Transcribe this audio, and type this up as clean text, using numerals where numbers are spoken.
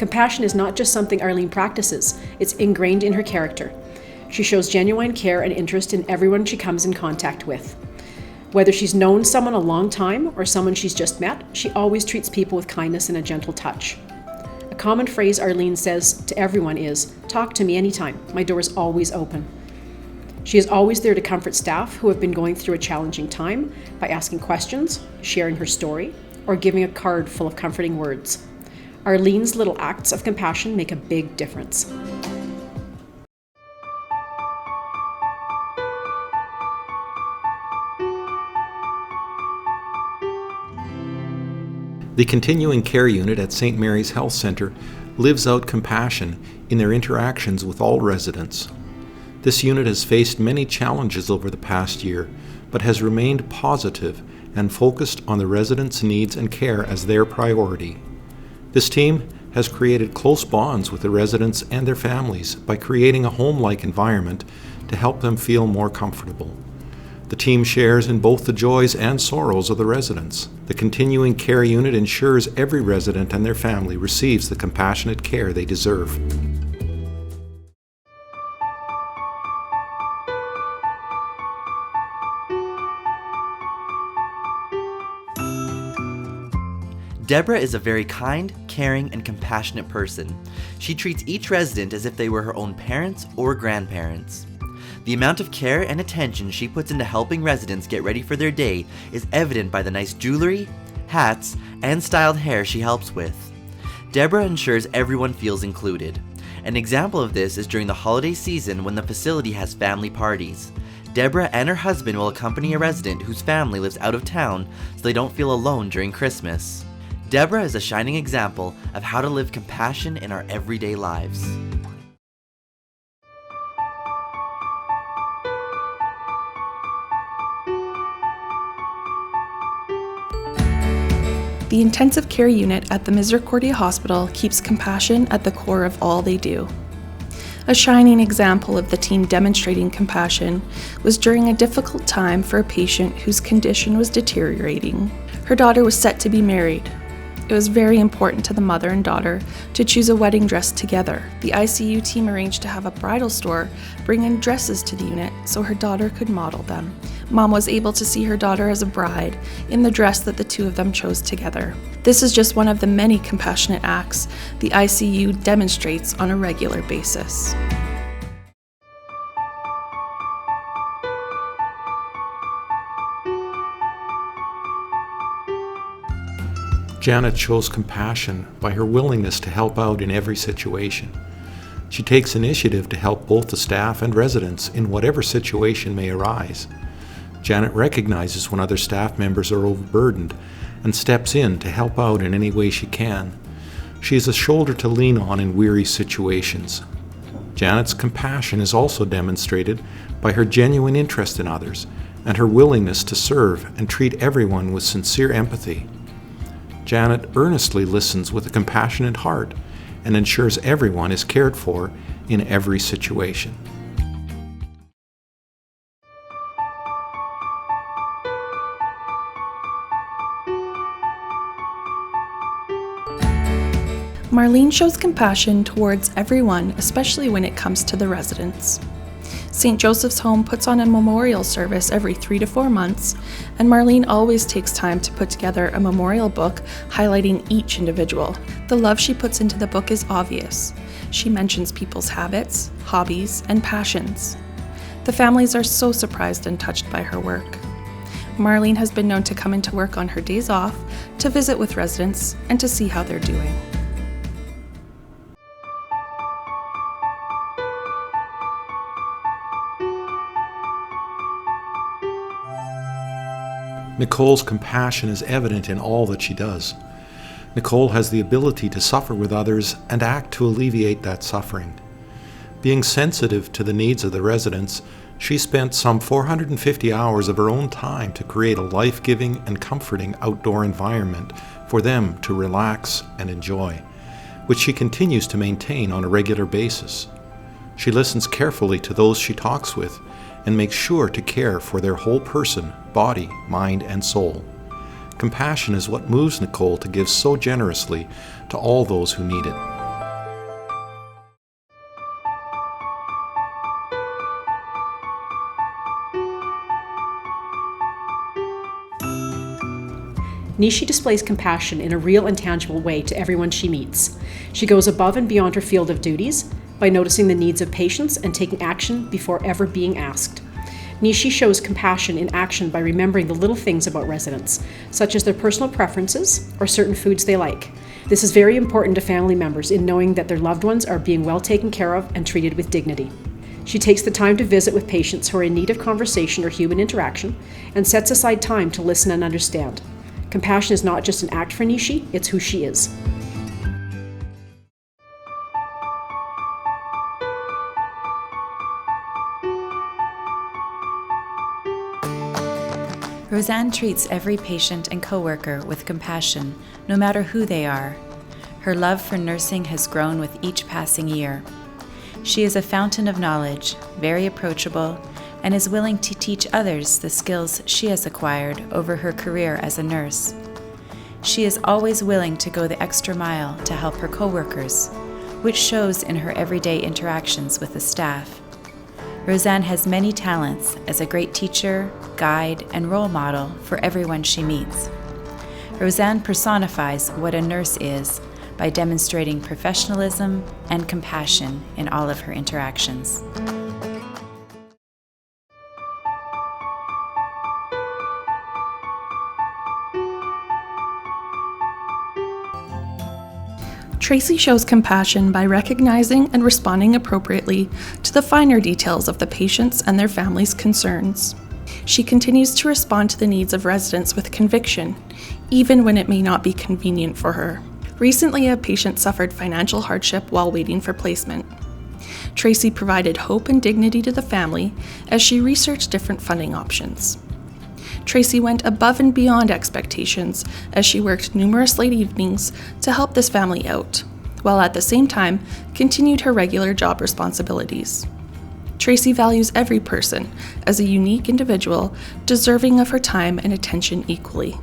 Compassion is not just something Arlene practices, it's ingrained in her character. She shows genuine care and interest in everyone she comes in contact with. Whether she's known someone a long time or someone she's just met, she always treats people with kindness and a gentle touch. A common phrase Arlene says to everyone is, "Talk to me anytime, my door is always open." She is always there to comfort staff who have been going through a challenging time by asking questions, sharing her story, or giving a card full of comforting words. Arlene's little acts of compassion make a big difference. The Continuing Care Unit at St. Mary's Health Centre lives out compassion in their interactions with all residents. This unit has faced many challenges over the past year, but has remained positive and focused on the residents' needs and care as their priority. This team has created close bonds with the residents and their families by creating a home-like environment to help them feel more comfortable. The team shares in both the joys and sorrows of the residents. The Continuing Care Unit ensures every resident and their family receives the compassionate care they deserve. Deborah is a very kind, caring, and compassionate person. She treats each resident as if they were her own parents or grandparents. The amount of care and attention she puts into helping residents get ready for their day is evident by the nice jewelry, hats, and styled hair she helps with. Deborah ensures everyone feels included. An example of this is during the holiday season when the facility has family parties. Deborah and her husband will accompany a resident whose family lives out of town so they don't feel alone during Christmas. Deborah is a shining example of how to live compassion in our everyday lives. The Intensive Care Unit at the Misericordia Hospital keeps compassion at the core of all they do. A shining example of the team demonstrating compassion was during a difficult time for a patient whose condition was deteriorating. Her daughter was set to be married. It was very important to the mother and daughter to choose a wedding dress together. The ICU team arranged to have a bridal store bring in dresses to the unit so her daughter could model them. Mom was able to see her daughter as a bride in the dress that the two of them chose together. This is just one of the many compassionate acts the ICU demonstrates on a regular basis. Janet shows compassion by her willingness to help out in every situation. She takes initiative to help both the staff and residents in whatever situation may arise. Janet recognizes when other staff members are overburdened and steps in to help out in any way she can. She is a shoulder to lean on in weary situations. Janet's compassion is also demonstrated by her genuine interest in others and her willingness to serve and treat everyone with sincere empathy. Janet earnestly listens with a compassionate heart and ensures everyone is cared for in every situation. Marlene shows compassion towards everyone, especially when it comes to the residents. St. Joseph's Home puts on a memorial service every 3 to 4 months, and Marlene always takes time to put together a memorial book highlighting each individual. The love she puts into the book is obvious. She mentions people's habits, hobbies, and passions. The families are so surprised and touched by her work. Marlene has been known to come into work on her days off to visit with residents and to see how they're doing. Nicole's compassion is evident in all that she does. Nicole has the ability to suffer with others and act to alleviate that suffering. Being sensitive to the needs of the residents, she spent some 450 hours of her own time to create a life-giving and comforting outdoor environment for them to relax and enjoy, which she continues to maintain on a regular basis. She listens carefully to those she talks with and makes sure to care for their whole person, body, mind, and soul. Compassion is what moves Nicole to give so generously to all those who need it. Nishi displays compassion in a real and tangible way to everyone she meets. She goes above and beyond her field of duties by noticing the needs of patients and taking action before ever being asked. Nishi shows compassion in action by remembering the little things about residents, such as their personal preferences or certain foods they like. This is very important to family members in knowing that their loved ones are being well taken care of and treated with dignity. She takes the time to visit with patients who are in need of conversation or human interaction and sets aside time to listen and understand. Compassion is not just an act for Nishi, it's who she is. Roseanne treats every patient and coworker with compassion, no matter who they are. Her love for nursing has grown with each passing year. She is a fountain of knowledge, very approachable, and is willing to teach others the skills she has acquired over her career as a nurse. She is always willing to go the extra mile to help her coworkers, which shows in her everyday interactions with the staff. Roseanne has many talents as a great teacher, guide, and role model for everyone she meets. Roseanne personifies what a nurse is by demonstrating professionalism and compassion in all of her interactions. Tracy shows compassion by recognizing and responding appropriately to the finer details of the patients and their families' concerns. She continues to respond to the needs of residents with conviction, even when it may not be convenient for her. Recently, a patient suffered financial hardship while waiting for placement. Tracy provided hope and dignity to the family as she researched different funding options. Tracy went above and beyond expectations as she worked numerous late evenings to help this family out, while at the same time continued her regular job responsibilities. Tracy values every person as a unique individual deserving of her time and attention equally.